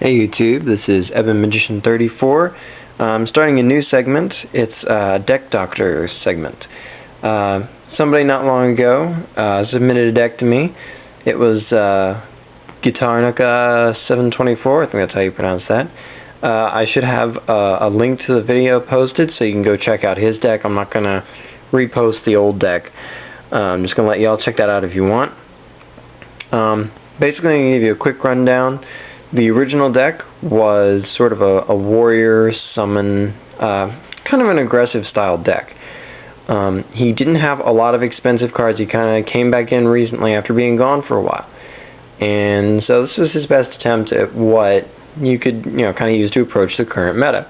Hey YouTube, this is Evan Magician 34. I'm starting a new segment. It's a Deck Doctor segment. Somebody not long ago submitted a deck to me. It was Guitarnica 724, I think that's how you pronounce that. I should have a link to the video posted so you can go check out his deck. I'm not going to repost the old deck. I'm just going to let y'all check that out if you want. Basically, I'm going to give you a quick rundown. The original deck was sort of a warrior summon, kind of an aggressive style deck. He didn't have a lot of expensive cards. He kind of came back in recently after being gone for a while. And so this was his best attempt at what you could, kind of use to approach the current meta.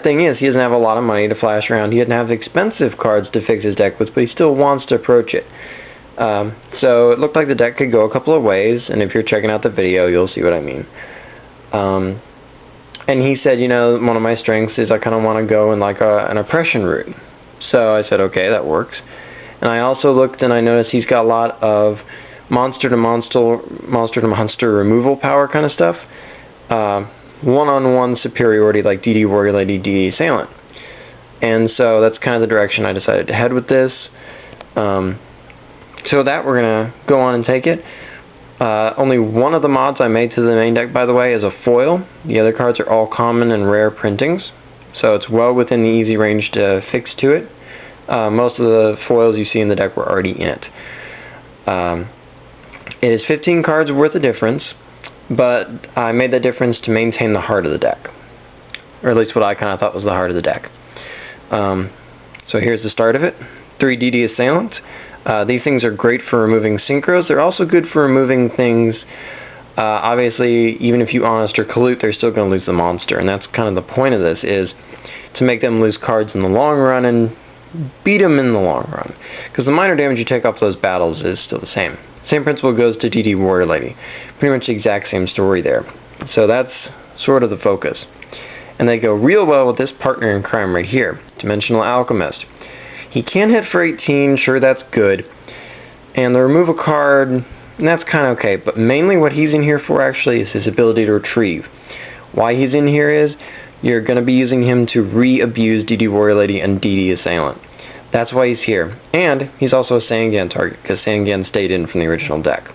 Thing is, he doesn't have a lot of money to flash around. He doesn't have expensive cards to fix his deck with, but he still wants to approach it. So it looked like the deck could go a couple of ways, and if you're checking out the video, you'll see what I mean. And he said, one of my strengths is I kind of want to go in like an oppression route. So I said, okay, that works. And I also looked and I noticed he's got a lot of monster to monster removal power kind of stuff. One-on-one superiority like DD Warrior Lady, DD Assailant. And so that's kind of the direction I decided to head with this. So that we're going to go on and take it. Only one of the mods I made to the main deck, by the way, is a foil. The other cards are all common and rare printings, so it's well within the easy range to fix to it. Most of the foils you see in the deck were already in it. It is 15 cards worth of difference, but I made that difference to maintain the heart of the deck. Or at least what I kind of thought was the heart of the deck. So here's the start of it. 3 DD Assailant. These things are great for removing synchros. They're also good for removing things. Obviously, even if you honest or collude, they're still going to lose the monster. And that's kind of the point of this, is to make them lose cards in the long run and beat them in the long run. Because the minor damage you take off those battles is still the same. Same principle goes to DD Warrior Lady. Pretty much the exact same story there. So that's sort of the focus. And they go real well with this partner in crime right here, Dimensional Alchemist. He can hit for 18, sure, that's good. And the remove a card, and that's kind of okay. But mainly what he's in here for actually is his ability to retrieve. Why he's in here is you're going to be using him to re-abuse DD Warrior Lady and DD Assailant. That's why he's here. And he's also a Sangan target, because Sangan stayed in from the original deck.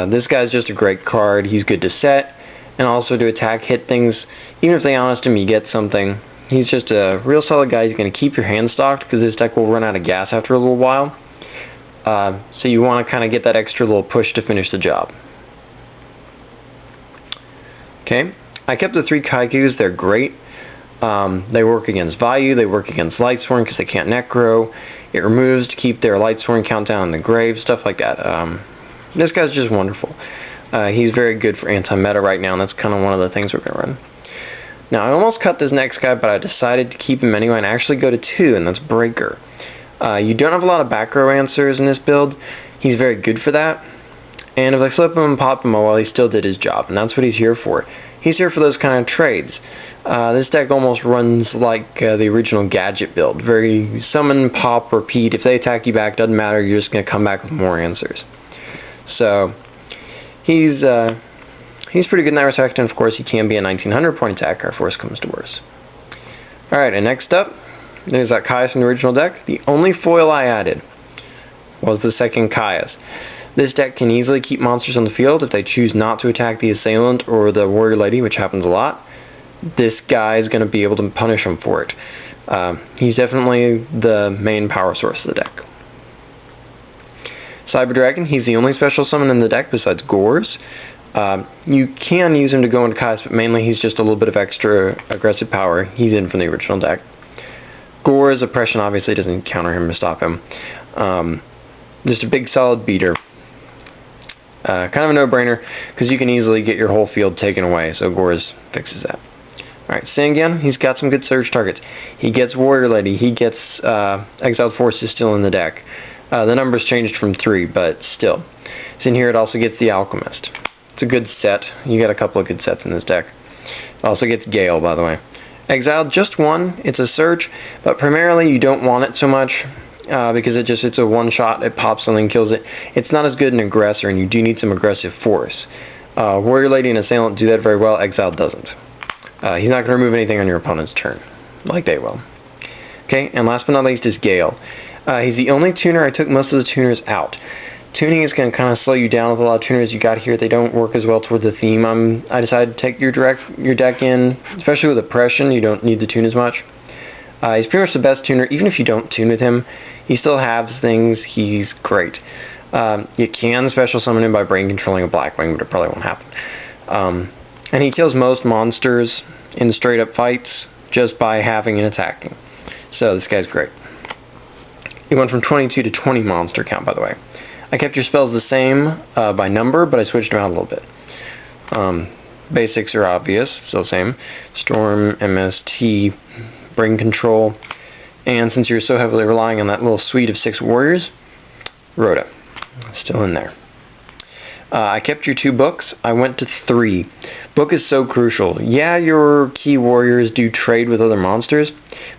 This guy's just a great card. He's good to set, and also to attack, hit things. Even if they honest him, you get something. He's just a real solid guy. He's going to keep your hand stocked because this deck will run out of gas after a little while. So you want to kind of get that extra little push to finish the job. Okay, I kept the 3 Kaikus. They're great. They work against Vayu. They work against Lightsworn because they can't Necro. It removes to keep their Lightsworn countdown in the grave, stuff like that. This guy's just wonderful. He's very good for anti-meta right now, and that's kind of one of the things we're going to run. Now, I almost cut this next guy, but I decided to keep him anyway and actually go to 2, and that's Breaker. You don't have a lot of back row answers in this build. He's very good for that. And if I flip him and pop him, well, he still did his job, and that's what he's here for. He's here for those kind of trades. This deck almost runs like the original Gadget build. Very summon, pop, repeat. If they attack you back, doesn't matter, you're just going to come back with more answers. So, he's pretty good in that respect, and of course he can be a 1900 point attacker if worse comes to worse. Alright, and next up, there's that Caius in the original deck. The only foil I added was the second Caius. This deck can easily keep monsters on the field if they choose not to attack the Assailant or the Warrior Lady, which happens a lot. This guy is going to be able to punish them for it. He's definitely the main power source of the deck. Cyber Dragon, he's the only special summon in the deck besides Gorz. You can use him to go into Caius, but mainly he's just a little bit of extra aggressive power. He's in from the original deck. Gorz Oppression obviously doesn't counter him to stop him. Just a big solid beater. Kind of a no-brainer, because you can easily get your whole field taken away, so Gorz fixes that. Alright, Sangan, he's got some good surge targets. He gets Warrior Lady, he gets Exiled Forces still in the deck. The numbers changed from 3, but still. So in here it also gets the Alchemist. It's a good set. You got a couple of good sets in this deck. It also gets Gale, by the way. Exiled, just 1. It's a search, but primarily you don't want it so much because it's a one-shot. It pops something, kills it. It's not as good an aggressor, and you do need some aggressive force. Warrior Lady and Assailant do that very well. Exile doesn't. He's not going to remove anything on your opponent's turn, like they will. Okay, and last but not least is Gale. He's the only tuner. I took most of the tuners out. Tuning is going to kind of slow you down with a lot of tuners you got here. They don't work as well towards the theme. I decided to take your deck in, especially with Oppression. You don't need to tune as much. He's pretty much the best tuner. Even if you don't tune with him, he still has things. He's great. You can special summon him by brain controlling a Blackwing, but it probably won't happen. And he kills most monsters in straight up fights just by having and attacking. So this guy's great. He went from 22 to 20 monster count, by the way. I kept your spells the same by number, but I switched them out a little bit. Basics are obvious, still the same. Storm, MST, Brain Control, and since you're so heavily relying on that little suite of 6 warriors, Rhoda, still in there. I kept your 2 books. I went to 3. Book is so crucial. Yeah, your key warriors do trade with other monsters,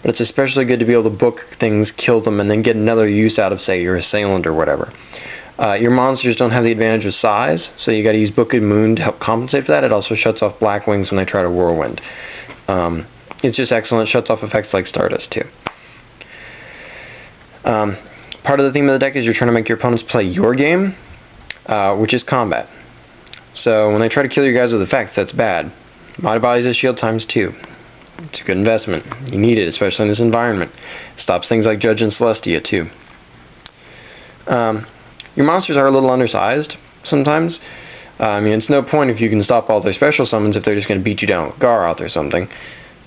but it's especially good to be able to book things, kill them, and then get another use out of, say, your Assailant or whatever. Your monsters don't have the advantage of size, so you got to use Book of Moon to help compensate for that. It also shuts off Blackwings when they try to Whirlwind. It's just excellent. It shuts off effects like Stardust too. Part of the theme of the deck is you're trying to make your opponents play your game, which is combat. So when they try to kill you guys with effects, that's bad. My Body's a shield times 2. It's a good investment. You need it, especially in this environment. Stops things like Judge and Celestia too. Your monsters are a little undersized sometimes. I mean, it's no point if you can stop all their special summons if they're just going to beat you down with Garoth or something.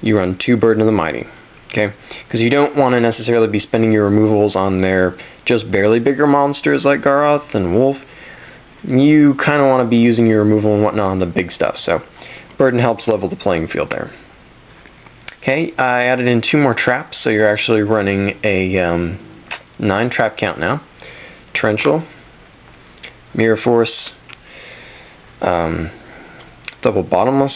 You run 2 Burden of the Mighty. Okay? Because you don't want to necessarily be spending your removals on their just barely bigger monsters like Garoth and Wolf. You kind of want to be using your removal and whatnot on the big stuff. So, Burden helps level the playing field there. Okay, I added in 2 more traps, so you're actually running a 9 trap count now. Torrential, Mirror Force, Double Bottomless,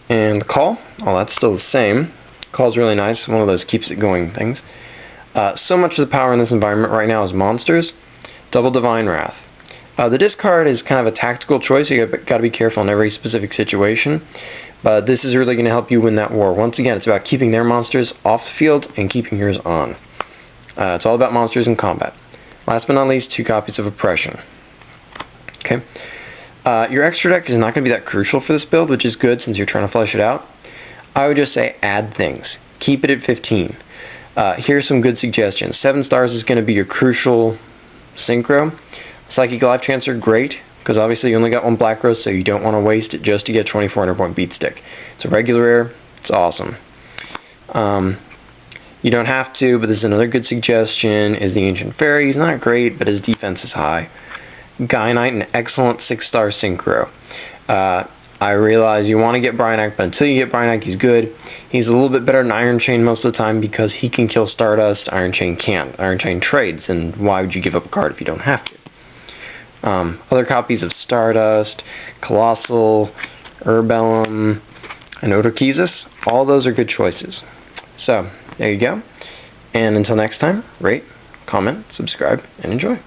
and Call. Oh, that's still the same. Call's really nice. One of those keeps it going things. So much of the power in this environment right now is monsters. Double Divine Wrath. The discard is kind of a tactical choice. You got to be careful in every specific situation. But this is really going to help you win that war. Once again, it's about keeping their monsters off the field and keeping yours on. It's all about monsters in combat. Last but not least, 2 copies of Oppression. Okay. Your extra deck is not going to be that crucial for this build, which is good since you're trying to flesh it out. I would just say add things. Keep it at 15. Here's some good suggestions. 7 stars is going to be your crucial synchro. Psychic Life Chancer, great, because obviously you only got 1 Black Rose, so you don't want to waste it just to get 2400 point beat stick. It's a regular rare. It's awesome. You don't have to, but this is another good suggestion, is the Ancient Fairy. He's not great, but his defense is high. Guy-Knight, an excellent 6-star synchro. I realize you want to get Bryonak, but until you get Bryonak, he's good. He's a little bit better than Iron Chain most of the time because he can kill Stardust. Iron Chain can't. Iron Chain trades, and why would you give up a card if you don't have to? Other copies of Stardust, Colossal, Urbellum, and Odokeezus, all those are good choices. So, there you go. And until next time, rate, comment, subscribe, and enjoy.